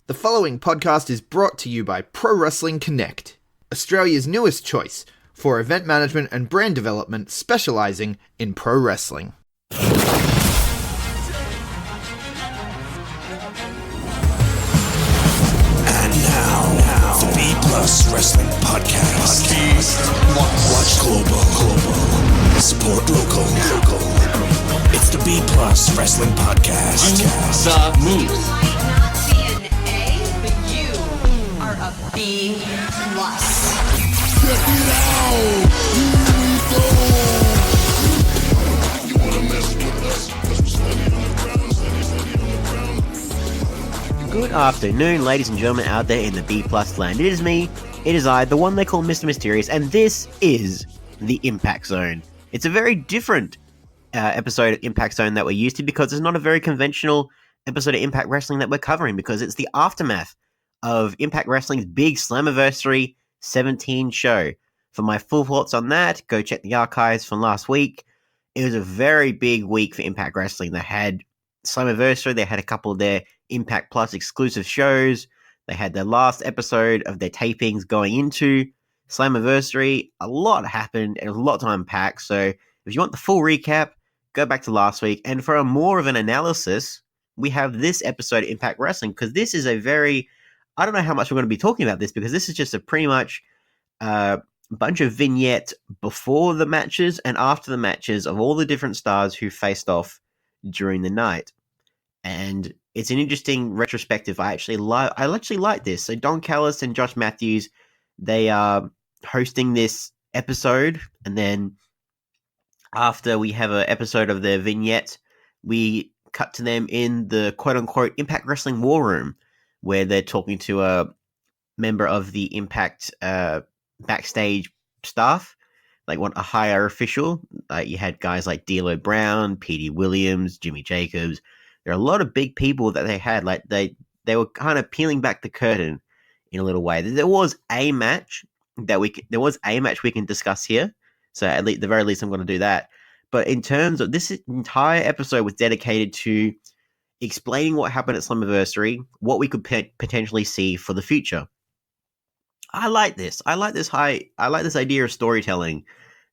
The following podcast is brought to you by Pro Wrestling Connect, Australia's newest choice for event management and brand development specialising in pro wrestling. And now, the B Plus Wrestling Podcast. Watch global. Support local. It's the B Plus Wrestling Podcast. The Moose. B plus. Check it out! Here we go! You wanna mess with us? 'Cause we're steady on the ground. Good afternoon, ladies and gentlemen out there in the B plus land. It is me, it is I, the one they call Mr Myster1ous, and this is the Impact Zone. It's a very different episode of Impact Zone that we're used to because it's not a very conventional episode of Impact Wrestling that we're covering because it's the aftermath of Impact Wrestling's big Slammiversary 17 show. For my full thoughts on that, go check the archives from last week. It was a very big week for Impact Wrestling. They had Slammiversary, they had a couple of their Impact Plus exclusive shows, they had their last episode of their tapings going into Slammiversary. A lot happened, and a lot to unpack, so if you want the full recap, go back to last week, and for a more of an analysis, we have this episode of Impact Wrestling, because this is a very... I don't know how much we're going to be talking about this because this is just a pretty much bunch of vignettes before the matches and after the matches of all the different stars who faced off during the night. And it's an interesting retrospective. I actually like this. So Don Callis and Josh Matthews, they are hosting this episode, and then after we have an episode of their vignette, we cut to them in the quote-unquote Impact Wrestling War Room, where they're talking to a member of the Impact backstage staff, like a higher official. You had guys like D'Lo Brown, Petey Williams, Jimmy Jacobs. There are a lot of big people that they had. Like they were kind of peeling back the curtain in a little way. There was a match we can discuss here. So at the very least, I'm going to do that. But in terms of this entire episode was dedicated to explaining what happened at Slammiversary, what we could potentially see for the future. I like this. I like this idea of storytelling,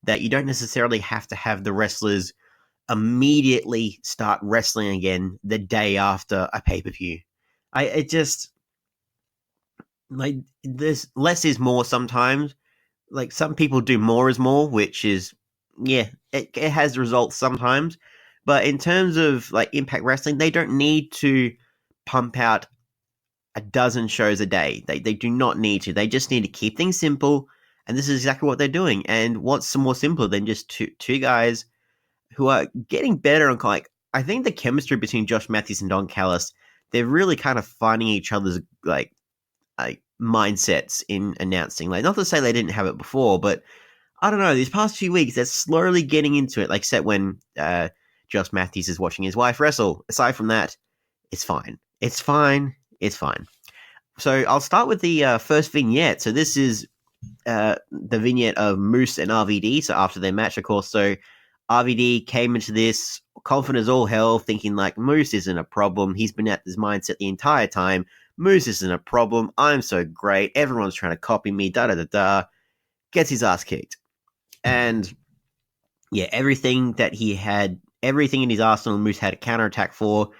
that you don't necessarily have to have the wrestlers immediately start wrestling again the day after a pay-per-view. There's less is more sometimes. Like, some people do more is more, which is, it has results sometimes. But in terms of like Impact Wrestling, they don't need to pump out a dozen shows a day. They do not need to. They just need to keep things simple, and this is exactly what they're doing. And what's more simpler than just two guys who are getting better and I think the chemistry between Josh Matthews and Don Callis, they're really kind of finding each other's like mindsets in announcing. Like, not to say they didn't have it before, but I don't know. These past few weeks, they're slowly getting into it. Like, except when Josh Matthews is watching his wife wrestle. Aside from that, it's fine. It's fine. So I'll start with the first vignette. So this is the vignette of Moose and RVD. So after their match, of course. So RVD came into this confident as all hell, thinking like, Moose isn't a problem. He's been at this mindset the entire time. Moose isn't a problem. I'm so great. Everyone's trying to copy me. Da-da-da-da. Gets his ass kicked. And yeah, everything in his arsenal, Moose had a counterattack for.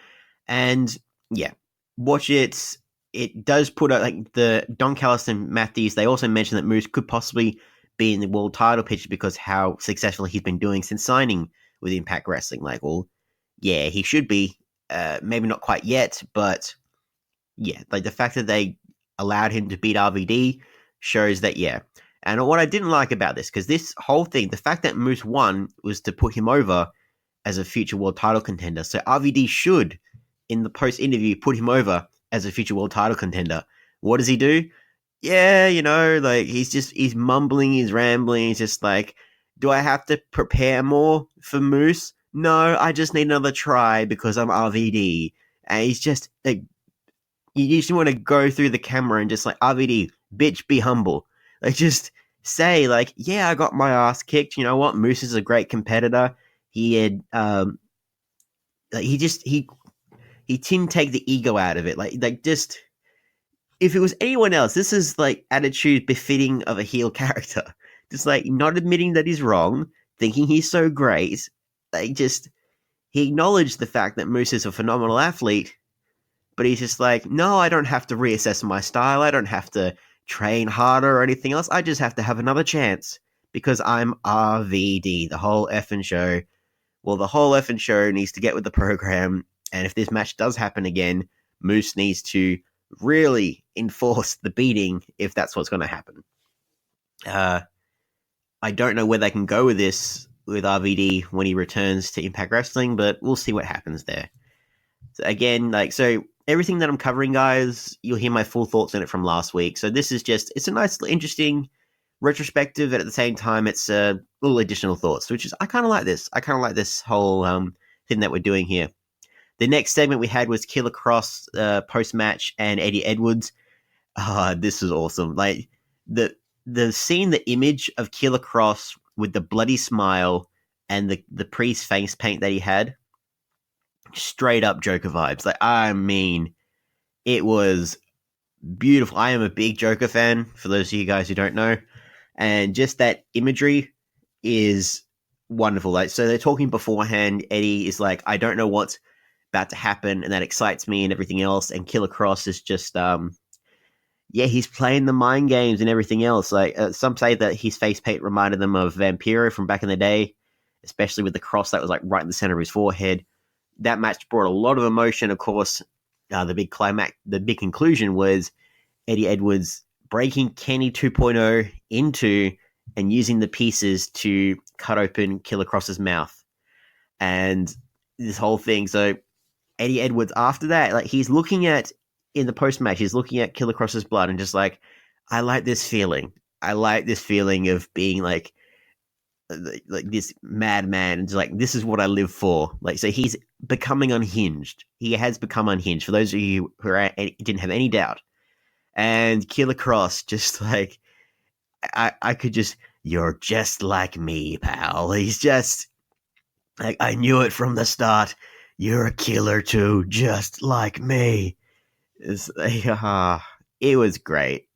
And yeah, watch it. It does put out, like, the Don Callis and Matthews, they also mentioned that Moose could possibly be in the world title picture because how successful he's been doing since signing with Impact Wrestling. Like, well, yeah, he should be. Maybe not quite yet, but yeah, like the fact that they allowed him to beat RVD shows that, yeah. And what I didn't like about this, because this whole thing, the fact that Moose won was to put him over as a future world title contender. So RVD should, in the post-interview, put him over as a future world title contender. What does he do? Yeah, like, he's mumbling, he's rambling, he's just like, do I have to prepare more for Moose? No, I just need another try because I'm RVD. And he's just, like, you usually want to go through the camera and just like, RVD, bitch, be humble. Like, just say, like, yeah, I got my ass kicked. You know what? Moose is a great competitor. He had, he didn't take the ego out of it. Like just if it was anyone else, this is like attitude befitting of a heel character. Just like not admitting that he's wrong, thinking he's so great. Like just he acknowledged the fact that Moose is a phenomenal athlete, but he's just like, no, I don't have to reassess my style. I don't have to train harder or anything else. I just have to have another chance because I'm RVD, the whole effing show. Well, the whole effing show needs to get with the program. And if this match does happen again, Moose needs to really enforce the beating if that's what's going to happen. I don't know where they can go with this with RVD when he returns to Impact Wrestling, but we'll see what happens there. So again, so everything that I'm covering, guys, you'll hear my full thoughts on it from last week. So this is just, it's a nice, interesting retrospective, and at the same time, it's little additional thoughts, which is, I kind of like this. I kind of like this whole thing that we're doing here. The next segment we had was Killer Cross post-match and Eddie Edwards. This was awesome. Like, the scene, the image of Killer Cross with the bloody smile and the priest face paint that he had, straight up Joker vibes. Like, I mean, it was beautiful. I am a big Joker fan, for those of you guys who don't know. And just that imagery is wonderful. Like, so they're talking beforehand. Eddie is like, I don't know what's about to happen, and that excites me and everything else. And Killer Cross is just, he's playing the mind games and everything else. Like, some say that his face paint reminded them of Vampiro from back in the day, especially with the cross that was like right in the center of his forehead. That match brought a lot of emotion. Of course, the big climax, the big conclusion was Eddie Edwards breaking Kenny 2.0 into and using the pieces to cut open Killer Cross's mouth. And this whole thing. So Eddie Edwards, after that, like, he's looking at, in the post-match, he's looking at Killer Cross's blood and just like, I like this feeling. I like this feeling of being like this madman, and just like, this is what I live for. Like, so he's becoming unhinged. He has become unhinged, for those of you who didn't have any doubt. And Killer Cross, just like, I could just, you're just like me, pal. He's just like, I knew it from the start. You're a killer too, just like me. It was great.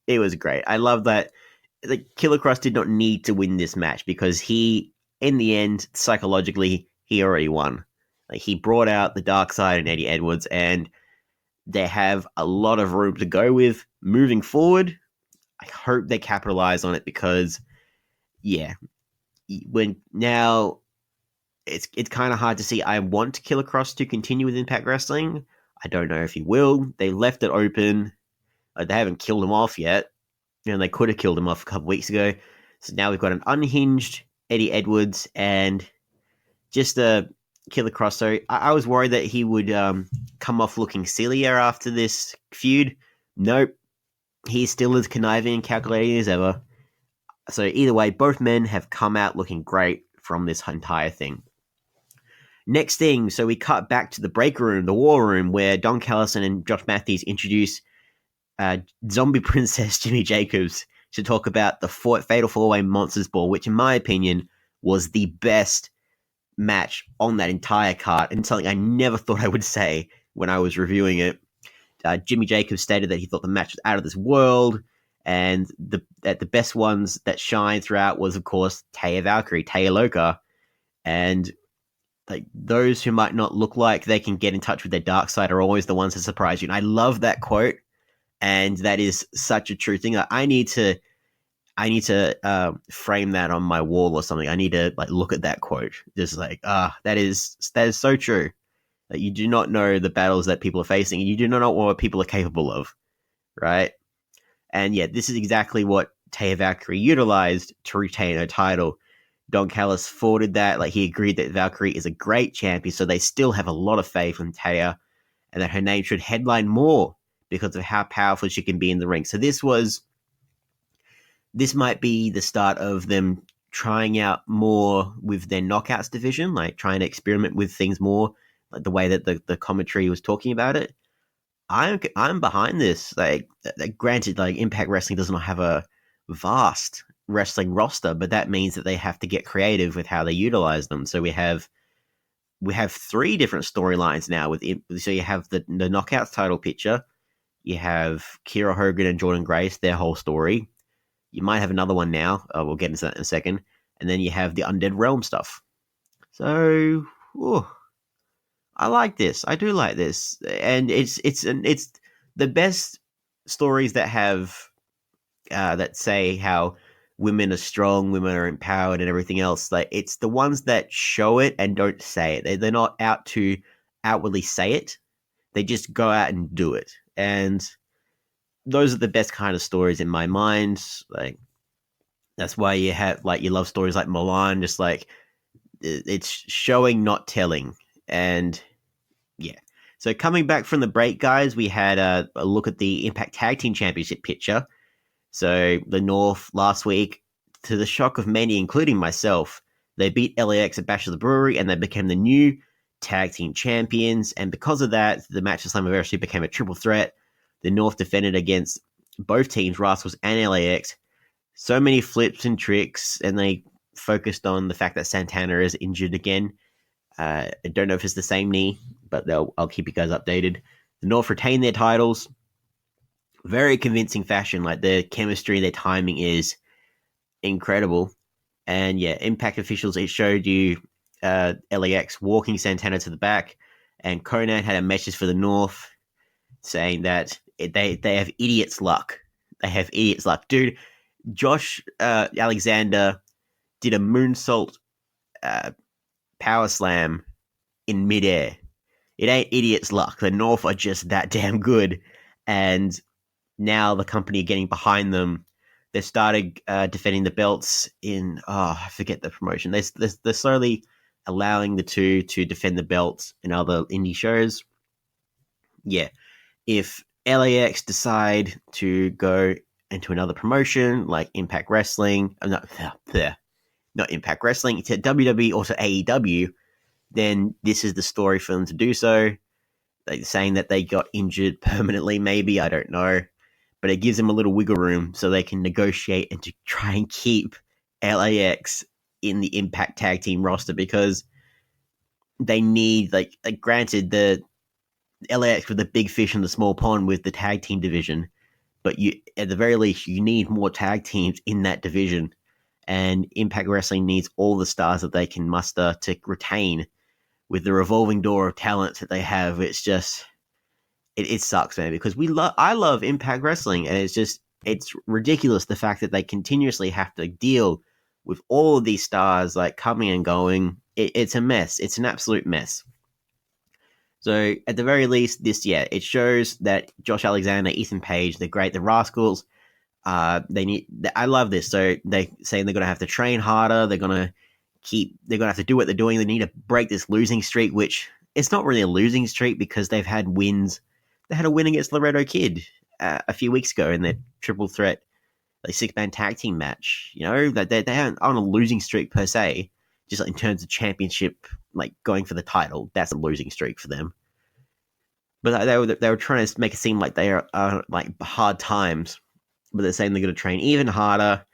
It was great. I love that. Like, Killer Cross did not need to win this match because he, in the end, psychologically, he already won. Like, he brought out the dark side in Eddie Edwards, and they have a lot of room to go with moving forward. I hope they capitalize on it because, when now it's kind of hard to see. I want Killer Cross to continue with Impact Wrestling. I don't know if he will. They left it open. They haven't killed him off yet. And they could have killed him off a couple weeks ago. So now we've got an unhinged Eddie Edwards and just a Killer Cross. So I was worried that he would come off looking sillier after this feud. Nope. He's still as conniving and calculating as ever. So either way, both men have come out looking great from this entire thing. Next thing, so we cut back to the break room, the war room, where Don Callison and Josh Matthews introduce Zombie Princess Jimmy Jacobs to talk about the Fatal 4-Way Monsters Ball, which in my opinion was the best match on that entire card, and something I never thought I would say when I was reviewing it. Jimmy Jacobs stated that he thought the match was out of this world, and that the best ones that shine throughout was, of course, Taya Valkyrie, Taya Loca, and like, those who might not look like they can get in touch with their dark side are always the ones that surprise you. And I love that quote, and that is such a true thing. I need to frame that on my wall or something. I need to like look at that quote. Just like, that is so true. That you do not know the battles that people are facing, and you do not know what people are capable of, right? And yeah, this is exactly what Taya Valkyrie utilized to retain her title. Don Callis forwarded that, like, he agreed that Valkyrie is a great champion, so they still have a lot of faith in Taya, and that her name should headline more because of how powerful she can be in the ring. So this might be the start of them trying out more with their knockouts division, like trying to experiment with things more, like the way that the commentary was talking about it. I'm behind this. Like, granted, like, Impact Wrestling does not have a vast wrestling roster, but that means that they have to get creative with how they utilize them. So we have 3 different storylines now. So you have the Knockouts title picture, You have Kira Hogan and Jordan Grace, their whole story. You might have another one now. We'll get into that in a second. And then you have the Undead Realm stuff. So, I like this. I do like this, and it's the best stories that have that say how women are strong, women are empowered, and everything else. Like, it's the ones that show it and don't say it. They're not out to outwardly say it. They just go out and do it, and those are the best kind of stories in my mind. Like, that's why you have, like, you love stories like Milan. Just like, it's showing, not telling, and yeah. So coming back from the break, guys, we had a look at the Impact Tag Team Championship picture. So the North last week, to the shock of many, including myself, they beat LAX at Bash of the Brewery, and they became the new tag team champions. And because of that, the match at Slammiversary became a triple threat. The North defended against both teams, Rascals and LAX. So many flips and tricks, and they focused on the fact that Santana is injured again. I don't know if it's the same knee, but I'll keep you guys updated. The North retained their titles. Very convincing fashion. Like, their chemistry, their timing is incredible. And yeah, Impact officials, it showed you LAX walking Santana to the back, and Conan had a message for the North saying that they have idiots luck. They have idiots luck. Dude, Josh Alexander did a moonsault power slam in midair. It ain't idiots luck. The North are just that damn good. And now the company getting behind them. They started defending the belts in, I forget the promotion. They're slowly allowing the two to defend the belts in other indie shows. Yeah. If LAX decide to go into another promotion like Impact Wrestling, not Impact Wrestling, to WWE or to AEW, then this is the story for them to do so. They're saying that they got injured permanently, maybe, I don't know. But it gives them a little wiggle room so they can negotiate and to try and keep LAX in the Impact Tag Team roster, because they need, like granted, the LAX were the big fish in the small pond with the tag team division, but you, at the very least, you need more tag teams in that division, and Impact Wrestling needs all the stars that they can muster to retain with the revolving door of talent that they have. It's just, it sucks, man, because I love Impact Wrestling, and it's ridiculous the fact that they continuously have to deal with all of these stars like coming and going. It's a mess. It's an absolute mess. So at the very least, it shows that Josh Alexander, Ethan Page, they're great. The Rascals, I love this. So they saying they're going to have to train harder. They're going to have to do what they're doing. They need to break this losing streak, which it's not really a losing streak because they've had wins. They had a win against Laredo Kid a few weeks ago in their triple threat, like 6-man tag team match. You know, that they aren't on a losing streak per se. Just like in terms of championship, like going for the title, that's a losing streak for them. But they were trying to make it seem like they are like hard times. But they're saying they're going to train even harder.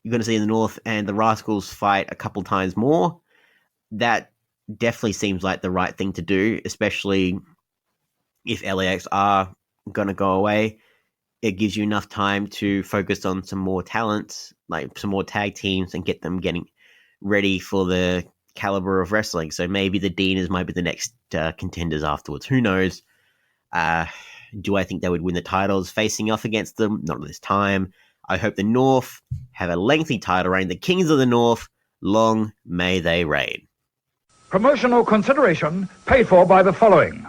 You're going to see the North and the Rascals fight a couple times more. That definitely seems like the right thing to do, especially if LAX are going to go away. It gives you enough time to focus on some more talent, like some more tag teams, and get them getting ready for the caliber of wrestling. So maybe the Deaners might be the next contenders afterwards. Who knows? Do I think they would win the titles facing off against them? Not this time. I hope the North have a lengthy title reign. The Kings of the North, long may they reign. Promotional consideration paid for by the following.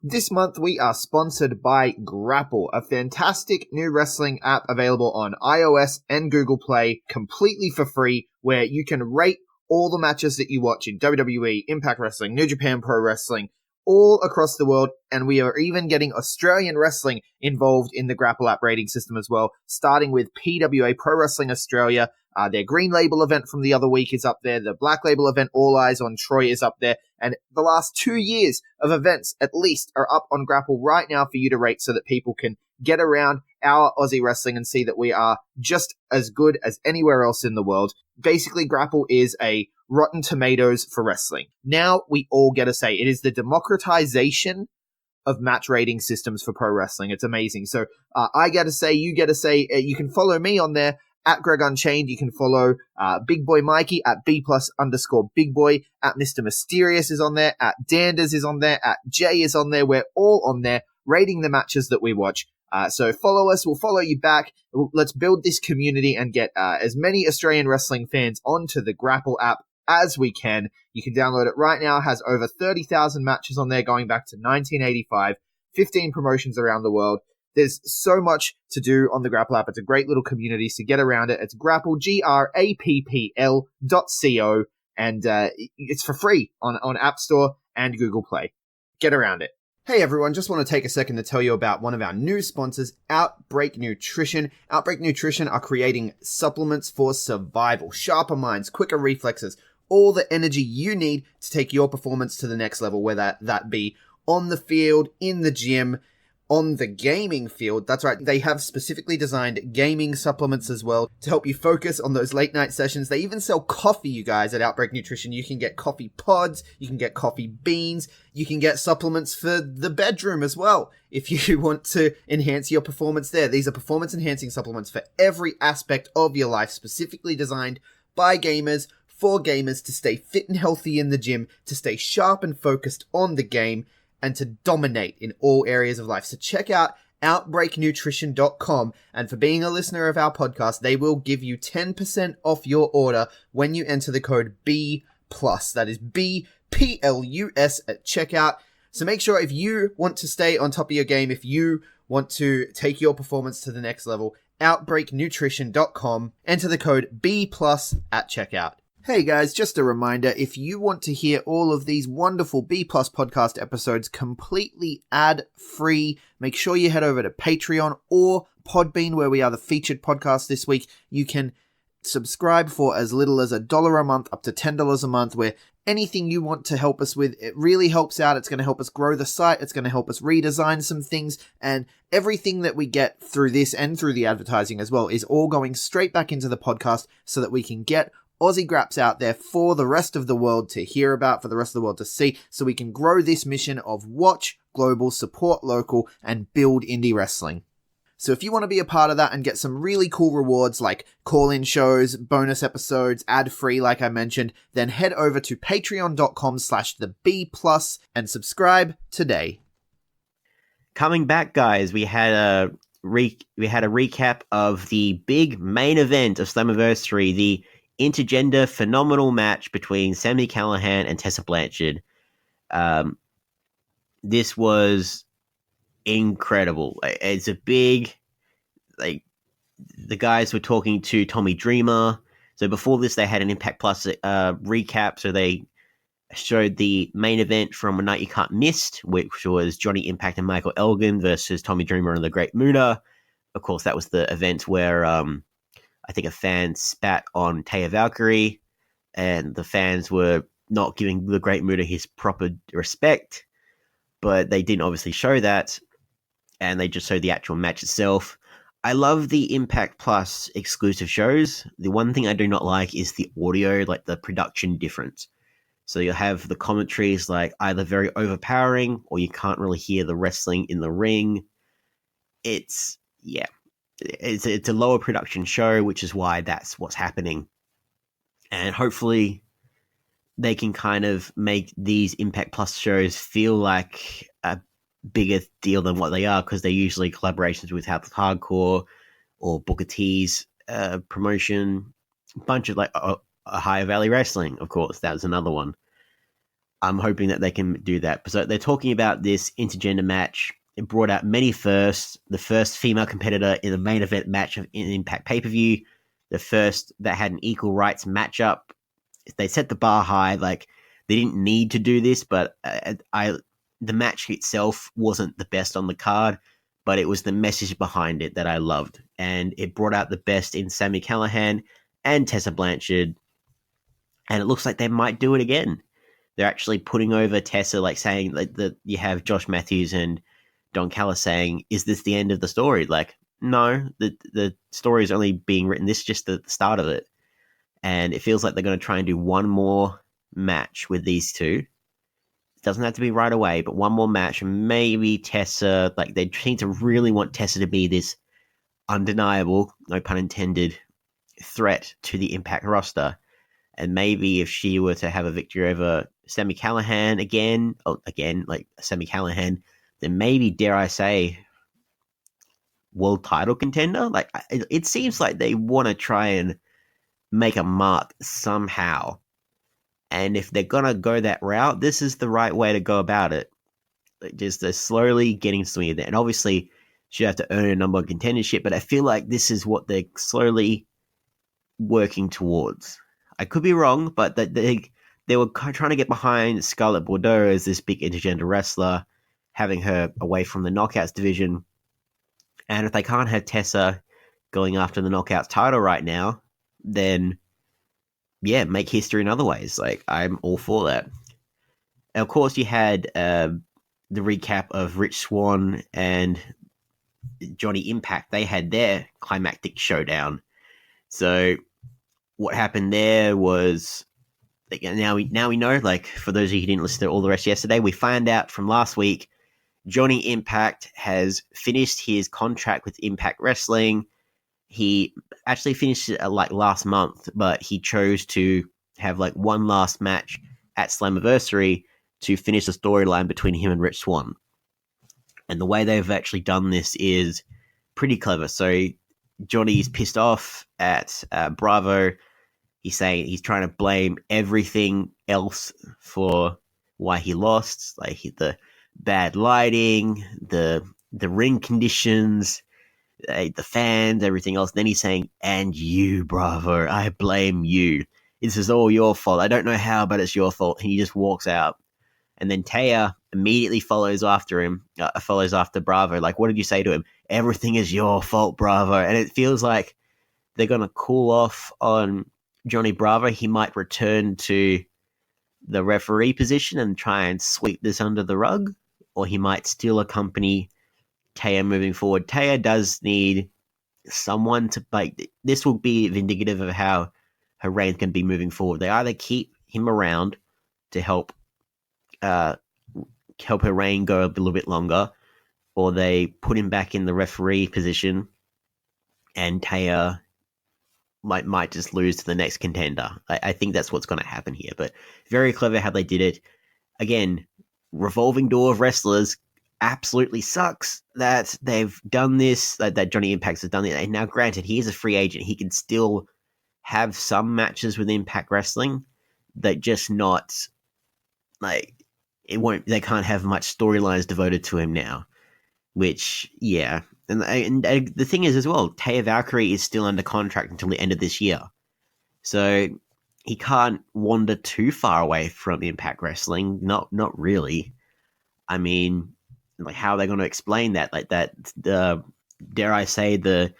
This month we are sponsored by Grapple, a fantastic new wrestling app available on iOS and Google Play completely for free, where you can rate all the matches that you watch in WWE, Impact Wrestling, New Japan Pro Wrestling, all across the world, and we are even getting Australian wrestling involved in the Grapple app rating system as well, starting with PWA Pro Wrestling Australia. Their Green Label event from the other week is up there. The Black Label event, All Eyes on Troy, is up there. And the last 2 years of events, at least, are up on Grapple right now for you to rate so that people can get around our Aussie wrestling and see that we are just as good as anywhere else in the world. Basically, Grapple is a Rotten Tomatoes for wrestling. Now we all get a say. It is the democratization of match rating systems for pro wrestling. It's amazing. So I get to say, you get to say, you can follow me on there at Greg Unchained. You can follow Big Boy Mikey at B+_Big Boy, at Mr Myster1ous is on there, at Danders is on there, at Jay is on there. We're all on there rating the matches that we watch. So follow us, we'll follow you back. Let's build this community and get as many Australian wrestling fans onto the Grapple app as we can. You can download it right now. It has over 30,000 matches on there going back to 1985, 15 promotions around the world. There's so much to do on the Grapple app. It's a great little community, so get around it. It's Grapple, GRAPPL.co, and it's for free on App Store and Google Play. Get around it. Hey everyone, just want to take a second to tell you about one of our new sponsors, Outbreak Nutrition. Outbreak Nutrition are creating supplements for survival, sharper minds, quicker reflexes, all the energy you need to take your performance to the next level, whether that be on the field, in the gym, on the gaming field. That's right, they have specifically designed gaming supplements as well to help you focus on those late night sessions. They even sell coffee, you guys, at Outbreak Nutrition. You can get coffee pods, you can get coffee beans, you can get supplements for the bedroom as well if you want to enhance your performance there. These are performance enhancing supplements for every aspect of your life, specifically designed by gamers, for gamers, to stay fit and healthy in the gym, to stay sharp and focused on the game, and to dominate in all areas of life. So check out OUTBREAKNutrition.com, and for being a listener of our podcast, they will give you 10% off your order when you enter the code B+. That is BPLUS at checkout. So make sure, if you want to stay on top of your game, if you want to take your performance to the next level, OUTBREAKNutrition.com, enter the code B+ at checkout. Hey guys, just a reminder, if you want to hear all of these wonderful B+ podcast episodes completely ad-free, make sure you head over to Patreon or Podbean, where we are the featured podcast this week. You can subscribe for as little as $1 a month up to $10 a month, where anything you want to help us with, it really helps out. It's going to help us grow the site. It's going to help us redesign some things, and everything that we get through this and through the advertising as well is all going straight back into the podcast so that we can get Aussie Graps out there for the rest of the world to hear about, for the rest of the world to see, so we can grow this mission of watch global, support local, and build indie wrestling. So if you want to be a part of that and get some really cool rewards like call-in shows, bonus episodes, ad-free like I mentioned, then head over to patreon.com/theb+ and subscribe today. Coming back, guys, we had a recap of the big main event of Slammiversary, the intergender phenomenal match between Sami Callihan and Tessa Blanchard. This was incredible. It's a big, the guys were talking to Tommy Dreamer. So before this, they had an Impact Plus recap. So they showed the main event from A Night You Can't Miss, which was Johnny Impact and Michael Elgin versus Tommy Dreamer and the Great Muta. Of course, that was the event where I think a fan spat on Taya Valkyrie, and the fans were not giving the Great Muta his proper respect, but they didn't obviously show that, and they just showed the actual match itself. I love the Impact Plus exclusive shows. The one thing I do not like is the audio, like the production difference. So you'll have the commentaries like either very overpowering, or you can't really hear the wrestling in the ring. It's a lower production show, which is why that's what's happening. And hopefully they can kind of make these Impact Plus shows feel like a bigger deal than what they are, because they're usually collaborations with House of Hardcore or Booker T's promotion. A bunch of Ohio Valley Wrestling, of course, that was another one. I'm hoping that they can do that. So they're talking about this intergender match. It brought out many firsts. The first female competitor in the main event match of an Impact pay-per-view. The first that had an equal rights matchup. They set the bar high. They didn't need to do this, but the match itself wasn't the best on the card, but it was the message behind it that I loved. And it brought out the best in Sami Callihan and Tessa Blanchard. And it looks like they might do it again. They're actually putting over Tessa, saying that you have Josh Matthews and Don Callis saying, is this the end of the story? No, the story is only being written. This is just the start of it. And it feels like they're going to try and do one more match with these two. doesn't have to be right away, but one more match, and maybe Tessa, like they seem to really want Tessa to be this undeniable, no pun intended, threat to the Impact roster. And maybe if she were to have a victory over Sami Callihan again, like Sami Callihan, then maybe, dare I say, world title contender. Like it seems like they want to try and make a mark somehow. And if they're gonna go that route, this is the right way to go about it. Just slowly getting swing of it. And obviously, she have to earn a number one contendership, but I feel like this is what they're slowly working towards. I could be wrong, but they were trying to get behind Scarlett Bordeaux as this big intergender wrestler, having her away from the Knockouts division. And if they can't have Tessa going after the Knockouts title right now, then yeah, make history in other ways. Like, I'm all for that. And of course, you had the recap of Rich Swann and Johnny Impact. They had their climactic showdown. So what happened there was, like, now we know, like, for those of you who didn't listen to all the rest yesterday, we find out from last week, Johnny Impact has finished his contract with Impact Wrestling. He actually finished it like last month, but he chose to have like one last match at Slammiversary to finish the storyline between him and Rich Swann. And the way they've actually done this is pretty clever. So Johnny's pissed off at Bravo. He's saying he's trying to blame everything else for why he lost, like the bad lighting, the ring conditions, the fans, everything else. Then he's saying, and you, Bravo, I blame you. This is all your fault. I don't know how, but it's your fault. And he just walks out. And then Taya immediately follows after him, follows after Bravo. Like, what did you say to him? Everything is your fault, Bravo. And it feels like they're going to cool off on Johnny Bravo. He might return to the referee position and try and sweep this under the rug, or he might still accompany Taya moving forward. Taya does need someone to, like, this will be indicative of how her reign can be moving forward. They either keep him around to help her reign go a little bit longer, or they put him back in the referee position and Taya might just lose to the next contender. I think that's what's going to happen here, but very clever how they did it. Again, revolving door of wrestlers. Absolutely sucks that they've done this, that Johnny Impact has done it. And now, granted, he is a free agent. He can still have some matches with Impact Wrestling, that just not, like, they can't have much storylines devoted to him now, which, yeah. And the thing is as well, Taya Valkyrie is still under contract until the end of this year. So he can't wander too far away from Impact Wrestling. Not really. I mean, like, how are they going to explain that? Like, that, dare I say, the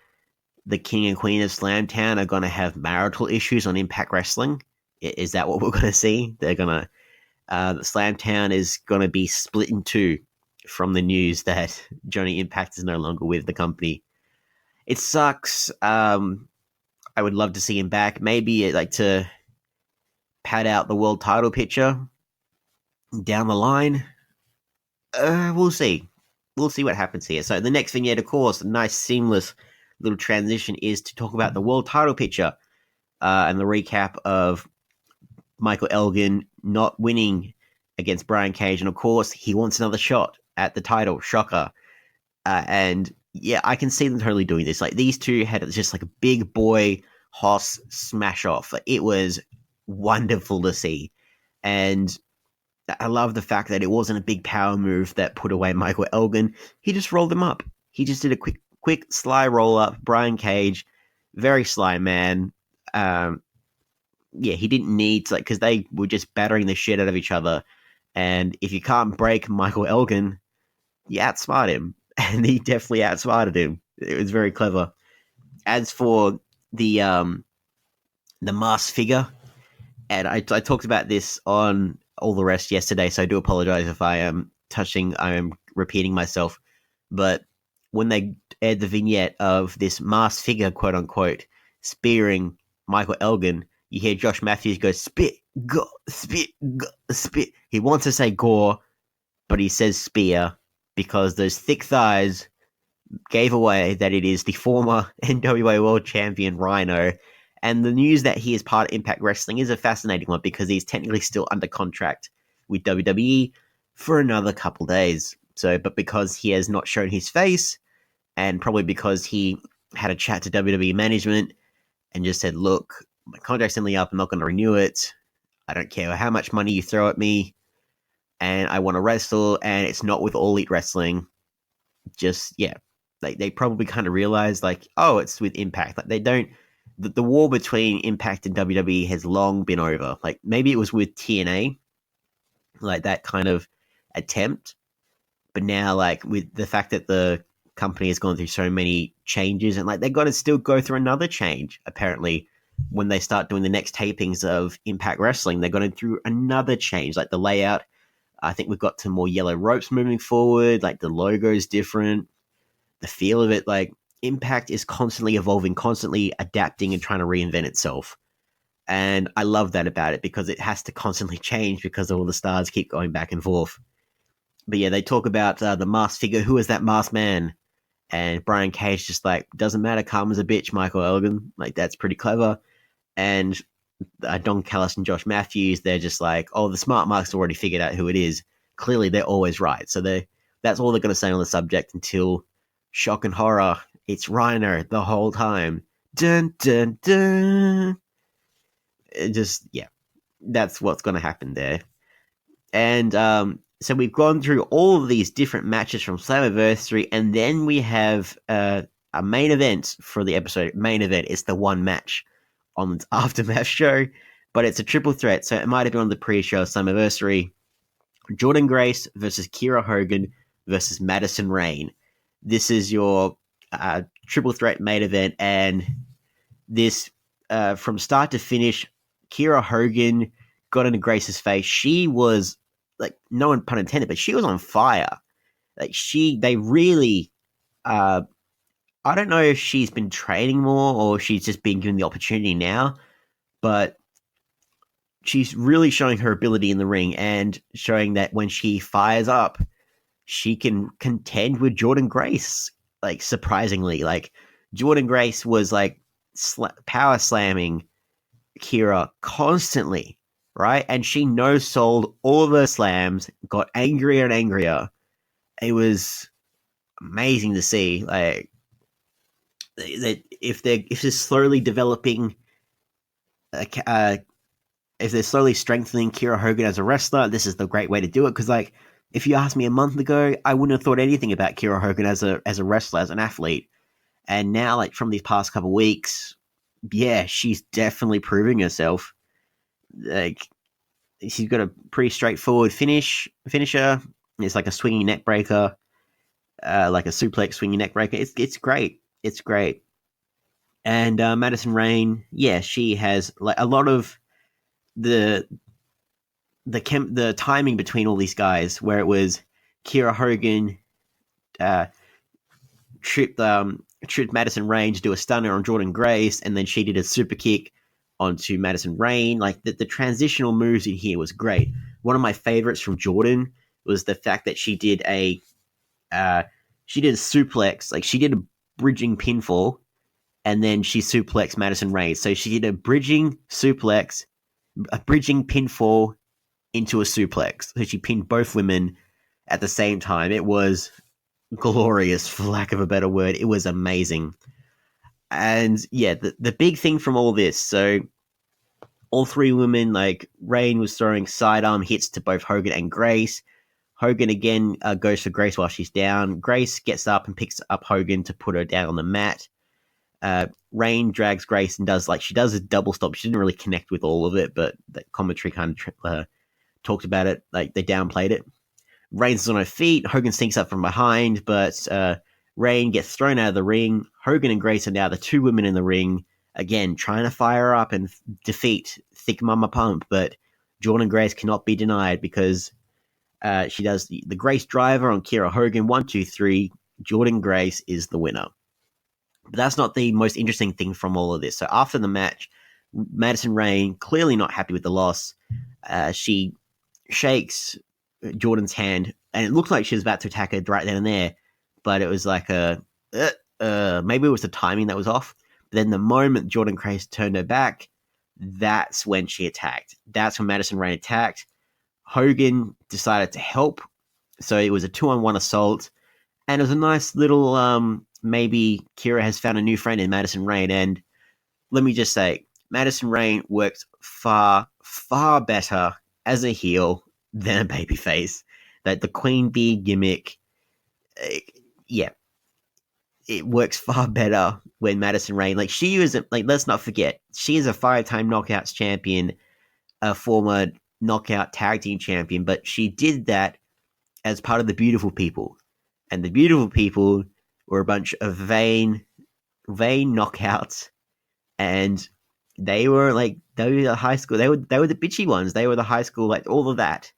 king and queen of Slamtown are going to have marital issues on Impact Wrestling? Is that what we're going to see? They're going to, Slamtown is going to be split in two from the news that Johnny Impact is no longer with the company. It sucks. I would love to see him back. Maybe like to pad out the world title picture down the line. We'll see. We'll see what happens here. So the next vignette, of course, a nice seamless little transition, is to talk about the world title picture and the recap of Michael Elgin not winning against Brian Cage. And of course, he wants another shot at the title. Shocker. And yeah, I can see them totally doing this. Like, these two had just like a big boy Hoss smash off. Like, it was wonderful to see. And I love the fact that it wasn't a big power move that put away Michael Elgin. He just rolled him up. He just did a quick sly roll up. Brian Cage, very sly man. Yeah, he didn't need to, like, because they were just battering the shit out of each other. And if you can't break Michael Elgin, you outsmart him. And he definitely outsmarted him. It was very clever. As for the masked figure, and I talked about this on All the Rest yesterday, so I do apologize if I am repeating myself. But when they aired the vignette of this masked figure, quote unquote, spearing Michael Elgin, you hear Josh Matthews go, "Spit, Spear. He wants to say gore, but he says spear because those thick thighs gave away that it is the former NWA World Champion Rhino. And the news that he is part of Impact Wrestling is a fascinating one because he's technically still under contract with WWE for another couple days. So, but because he has not shown his face, and probably because he had a chat to WWE management and just said, look, my contract's only up, I'm not going to renew it. I don't care how much money you throw at me, and I want to wrestle, and it's not with All Elite Wrestling. Just, yeah. They probably kind of realized, like, oh, it's with Impact. Like, they don't... The war between Impact and WWE has long been over. Like, maybe it was with TNA, like that kind of attempt. But now, like, with the fact that the company has gone through so many changes, and, like, they've got to still go through another change, apparently, when they start doing the next tapings of Impact Wrestling. They're going through another change, like the layout. I think we've got some more yellow ropes moving forward. Like, the logo's different. The feel of it, like, Impact is constantly evolving, constantly adapting and trying to reinvent itself. And I love that about it because it has to constantly change because all the stars keep going back and forth. But yeah, they talk about the masked figure. Who is that masked man? And Brian Cage just like, doesn't matter, karma's a bitch, Michael Elgin. Like, that's pretty clever. And Don Callis and Josh Matthews, they're just like, oh, the smart marks already figured out who it is. Clearly, they're always right. So that's all they're going to say on the subject until shock and horror. It's Rhino the whole time. Dun, dun, dun. It just, yeah, that's what's going to happen there. And so we've gone through all of these different matches from Slammiversary, and then we have a main event for the episode. Main event is the one match on the Aftermath show, but it's a triple threat, so it might have been on the pre-show Slammiversary. Jordan Grace versus Kiera Hogan versus Madison Rayne. This is your triple threat main event, and this, from start to finish, Kiera Hogan got into Grace's face. She was, like, no pun intended, but she was on fire. Like, they really, I don't know if she's been training more or she's just been given the opportunity now, but she's really showing her ability in the ring and showing that when she fires up, she can contend with Jordan Grace. Like, surprisingly, like, Jordan Grace was like power slamming Kiera constantly, right? And she no-sold all of her slams, got angrier and angrier. It was amazing to see, like, that if they're slowly developing, if they're slowly strengthening Kiera Hogan as a wrestler, this is the great way to do it. Because, like, if you asked me a month ago, I wouldn't have thought anything about Kiera Hogan as a wrestler, as an athlete. And now, like, from these past couple of weeks, yeah, she's definitely proving herself. Like, she's got a pretty straightforward finisher. It's like a swinging neck breaker, like a suplex swinging neck breaker. It's great. It's great. And Madison Rayne, yeah, she has, like, a lot of the timing between all these guys, where it was Kiera Hogan tripped Madison Rayne to do a stunner on Jordan Grace, and then she did a super kick onto Madison Rayne. Like, the transitional moves in here was great. One of my favorites from Jordan was the fact that she did a suplex, like, she did a bridging pinfall, and then she suplexed Madison Rayne. So she did a bridging suplex, a bridging pinfall into a suplex. So she pinned both women at the same time. It was glorious, for lack of a better word. It was amazing. And yeah, the big thing from all this, so all three women, like, Rayne was throwing sidearm hits to both Hogan and Grace. Hogan again goes for Grace while she's down. Grace gets up and picks up Hogan to put her down on the mat. Rayne drags Grace and does a double stop. She didn't really connect with all of it, but the commentary kind of talked about it. Like, they downplayed it. Rayne's on her feet. Hogan sneaks up from behind, but Rayne gets thrown out of the ring. Hogan and Grace are now the two women in the ring, again, trying to fire up and defeat Thick Mama Pump, but Jordan Grace cannot be denied because she does the Grace driver on Kiera Hogan. 1, 2, 3. Jordan Grace is the winner. But that's not the most interesting thing from all of this. So after the match, Madison Rayne, clearly not happy with the loss. She shakes Jordan's hand, and it looked like she was about to attack her right then and there, but it was like maybe it was the timing that was off. But then the moment Jordan Grace turned her back, that's when she attacked. That's when Madison Rayne attacked. Hogan decided to help, so it was a 2-on-1 assault, and it was a nice little maybe Kira has found a new friend in Madison Rayne. And let me just say, Madison Rayne works far, far better as a heel than a babyface. That the Queen Bee gimmick, it works far better when Madison Rayne, like, she was, like, let's not forget, she is a 5-time Knockouts champion, a former Knockout tag team champion, but she did that as part of the Beautiful People. And the Beautiful People were a bunch of vain knockouts, and they were the high school, they were the bitchy ones, they were the high school, like, all of that,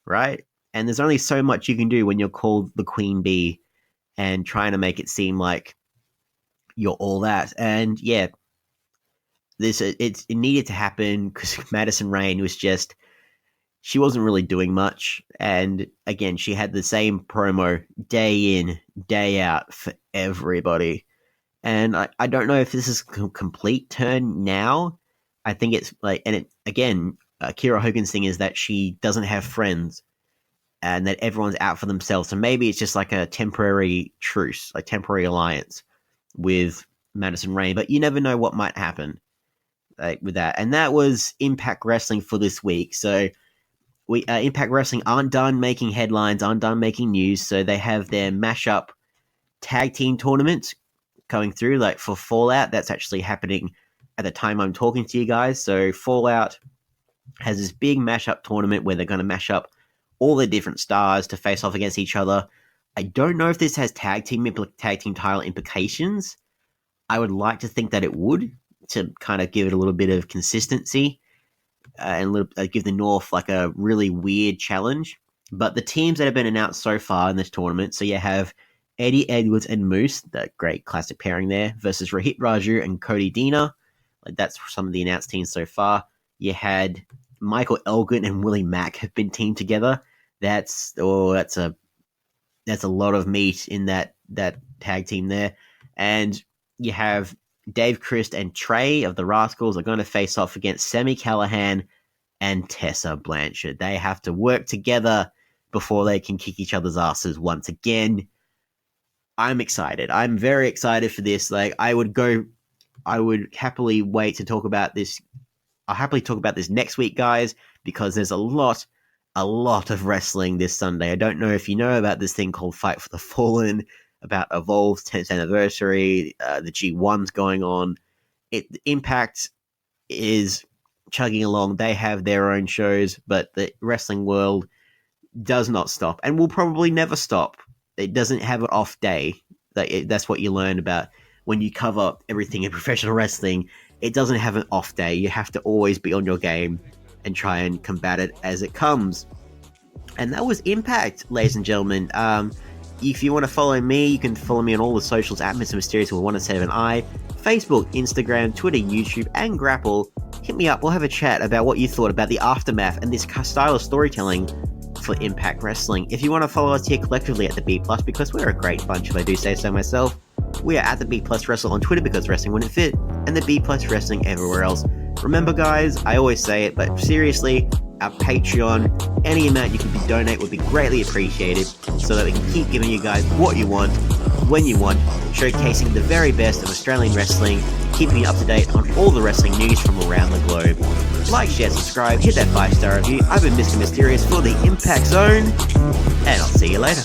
right? And there's only so much you can do when you're called the Queen Bee and trying to make it seem like you're all that. And yeah, it needed to happen because Madison Rayne was just, she wasn't really doing much. And again, she had the same promo day in, day out for everybody. And I don't know if this is a complete turn now. I think it's like, and it, again, Kira Hogan's thing is that she doesn't have friends and that everyone's out for themselves. So maybe it's just like a temporary truce, like temporary alliance with Madison Rayne, but you never know what might happen with that. And that was Impact Wrestling for this week. So Impact Wrestling aren't done making headlines, aren't done making news. So they have their mashup tag team tournament going through, like for Fallout. That's actually happening at the time I'm talking to you guys. So Fallout has this big mashup tournament where they're going to mash up all the different stars to face off against each other. I don't know if this has tag team title implications. I would like to think that it would, to kind of give it a little bit of consistency and give the North like a really weird challenge. But the teams that have been announced so far in this tournament, so you have Eddie Edwards and Moose, that great classic pairing there, versus Rohit Raju and Cody Deaner. Like, that's some of the announced teams so far. You had Michael Elgin and Willie Mack have been teamed together. That's a lot of meat in that tag team there. And you have Dave Christ and Trey of the Rascals are going to face off against Sammy Callahan and Tessa Blanchard. They have to work together before they can kick each other's asses once again. I'm excited. I'm very excited for this. Like, I would happily wait to talk about this. I'll happily talk about this next week, guys, because there's a lot of wrestling this Sunday. I don't know if you know about this thing called Fight for the Fallen, about Evolve's 10th anniversary, the G1's going on. Impact is chugging along. They have their own shows, but the wrestling world does not stop and will probably never stop. It doesn't have an off day. That's what you learn about when you cover everything in professional wrestling. It doesn't have an off day. You have to always be on your game and try and combat it as it comes. And that was Impact, ladies and gentlemen. If you want to follow me, you can follow me on all the socials at Mr Myster1ous with 107i, Facebook, Instagram, Twitter, YouTube, and Grapple. Hit me up. We'll have a chat about what you thought about the aftermath and this style of storytelling for Impact Wrestling. If you want to follow us here collectively at the B+, because we're a great bunch, if I do say so myself, we are at the B+ Wrestle on Twitter because wrestling wouldn't fit, and the B+ Wrestling everywhere else. Remember, guys, I always say it, but seriously, our Patreon, any amount you can donate would be greatly appreciated so that we can keep giving you guys what you want, when you want, showcasing the very best of Australian wrestling, keeping you up to date on all the wrestling news from around the globe. Like, share, subscribe, hit that 5-star review. I've been Mr Myster1ous for the Impact Zone, and I'll see you later.